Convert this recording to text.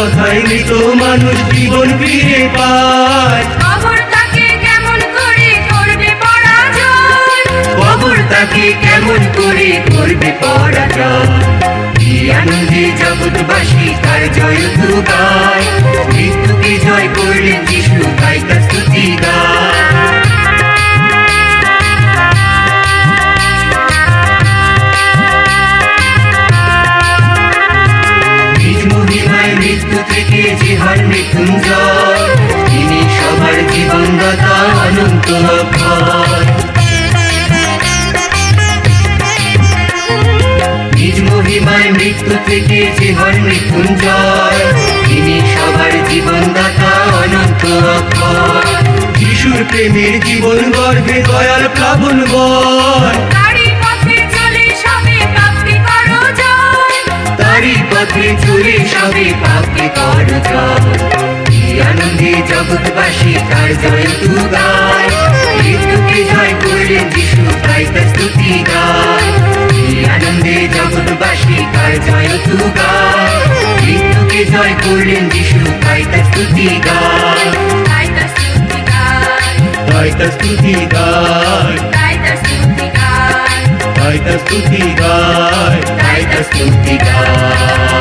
কথায় মৃত মানুষ জীবন ফিরে পায়। কবর তাকে কেমন করে করবে পরাজয়, কবর তাকে কেমন করে করবে পরাজয়। কি আনন্দে জগৎবাসী তার জয় গায়, মৃত্যুকে জয় করলেন যিশু তাই তার স্তুতি গায়। নিজ মহিমায় মৃত্যু থেকে যে হন মৃত্যুঞ্জয়, তিনি সবার জীবনদাতা অনন্ত অক্ষয়। নিজ মহিমায় মৃত্যু থেকে যে হন মৃত্যুঞ্জয়, তিনি সবার জীবনদাতা অনন্ত অক্ষয়। যিশুর প্রেমের জীবন গর্ভে দয়াল প্লাবন বয়, তারই পথে চলে সবে পাপকে করো জয়, তারই পথে চলে সবে পাপকে করো জয়। কি আনন্দে জগৎবাসী তার জয় গায়, মৃত্যুকে জয় করলেন যিশু তাই তার স্তুতি গায়। কি আনন্দে জগৎবাসী তার জয় গায়, মৃত্যুকে জয় করলেন যিশু তাই তার স্তুতি গায়। তাই তার স্তুতি গায়, তাই তার স্তুতি গায়, তাই তার স্তুতি গায়, তাই তার স্তুতি গায়, তাই তার স্তুতি গায়।